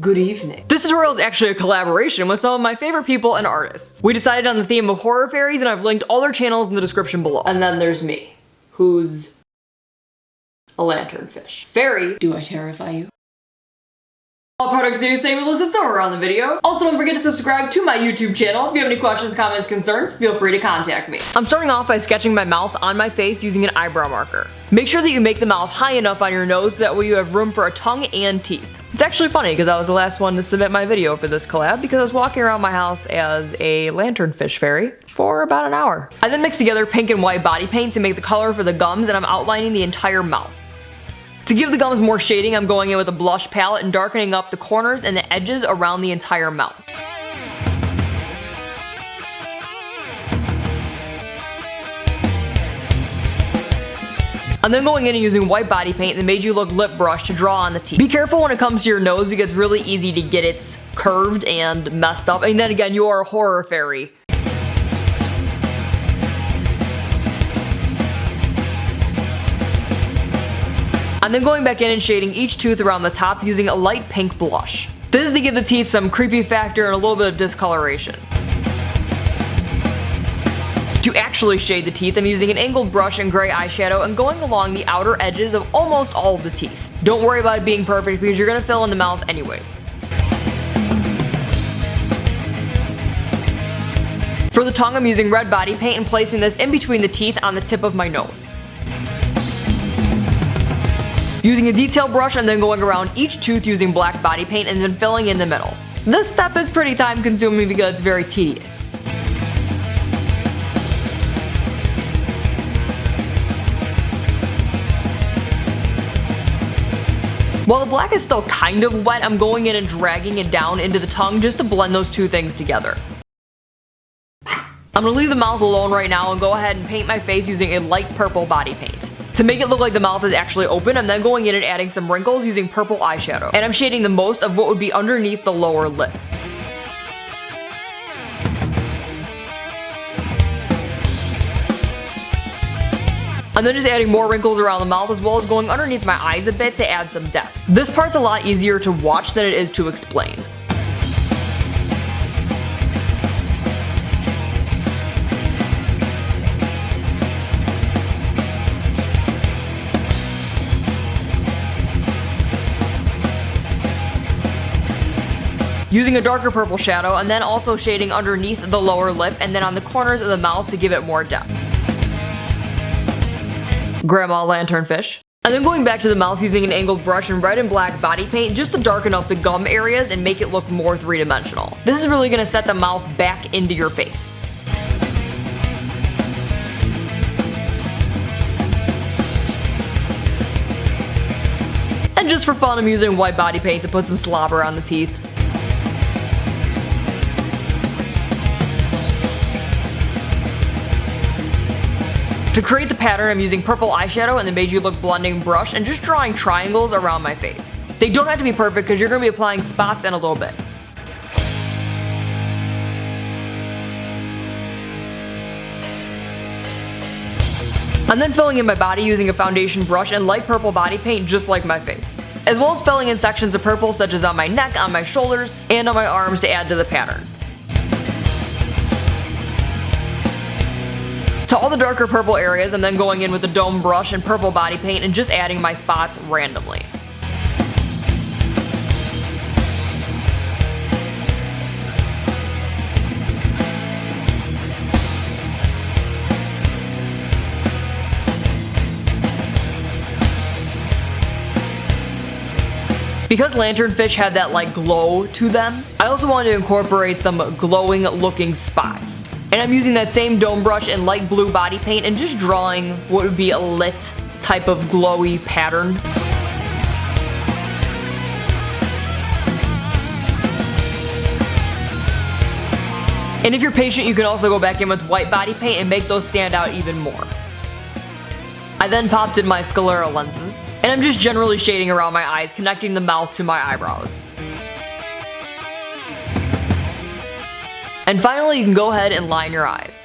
Good evening. This tutorial is actually a collaboration with some of my favorite people and artists. We decided on the theme of horror fairies, and I've linked all their channels in the description below. And then there's me, who's a lanternfish. Fairy, do I terrify you? All products do same as listed somewhere around the video. Also, don't forget to subscribe to my YouTube channel. If you have any questions, comments, concerns, feel free to contact me. I'm starting off by sketching my mouth on my face using an eyebrow marker. Make sure that you make the mouth high enough on your nose so that way you have room for a tongue and teeth. It's actually funny because I was the last one to submit my video for this collab because I was walking around my house as a lanternfish fairy for about an hour. I then mixed together pink and white body paint to make the color for the gums, and I'm outlining the entire mouth. To give the gums more shading, I'm going in with a blush palette and darkening up the corners and the edges around the entire mouth. I'm then going in and using white body paint that made you look lip brush to draw on the teeth. Be careful when it comes to your nose because it's really easy to get it curved and messed up. And then again, you are a horror fairy. I'm then going back in and shading each tooth around the top using a light pink blush. This is to give the teeth some creepy factor and a little bit of discoloration. To actually shade the teeth, I'm using an angled brush and gray eyeshadow and going along the outer edges of almost all of the teeth. Don't worry about it being perfect because you're going to fill in the mouth anyways. For the tongue, I'm using red body paint and placing this in between the teeth on the tip of my nose. Using a detail brush, and then going around each tooth using black body paint and then filling in the middle. This step is pretty time consuming because it's very tedious. While the black is still kind of wet, I'm going in and dragging it down into the tongue just to blend those two things together. I'm going to leave the mouth alone right now and go ahead and paint my face using a light purple body paint. To make it look like the mouth is actually open, I'm then going in and adding some wrinkles using purple eyeshadow. And I'm shading the most of what would be underneath the lower lip. I'm then just adding more wrinkles around the mouth as well as going underneath my eyes a bit to add some depth. This part's a lot easier to watch than it is to explain. Using a darker purple shadow and then also shading underneath the lower lip and then on the corners of the mouth to give it more depth. Grandma lanternfish. And then going back to the mouth using an angled brush and red and black body paint just to darken up the gum areas and make it look more three-dimensional. This is really going to set the mouth back into your face. And just for fun, I'm using white body paint to put some slobber on the teeth. To create the pattern, I'm using purple eyeshadow and the Made You Look blending brush and just drawing triangles around my face. They don't have to be perfect because you're going to be applying spots in a little bit. I'm then filling in my body using a foundation brush and light purple body paint just like my face, as well as filling in sections of purple such as on my neck, on my shoulders, and on my arms to add to the pattern. To all the darker purple areas, I'm then going in with a dome brush and purple body paint and just adding my spots randomly. Because lanternfish had that like glow to them, I also wanted to incorporate some glowing looking spots. And I'm using that same dome brush and light blue body paint and just drawing what would be a lit type of glowy pattern. And if you're patient, you can also go back in with white body paint and make those stand out even more. I then popped in my sclera lenses, and I'm just generally shading around my eyes, connecting the mouth to my eyebrows. And finally, you can go ahead and line your eyes.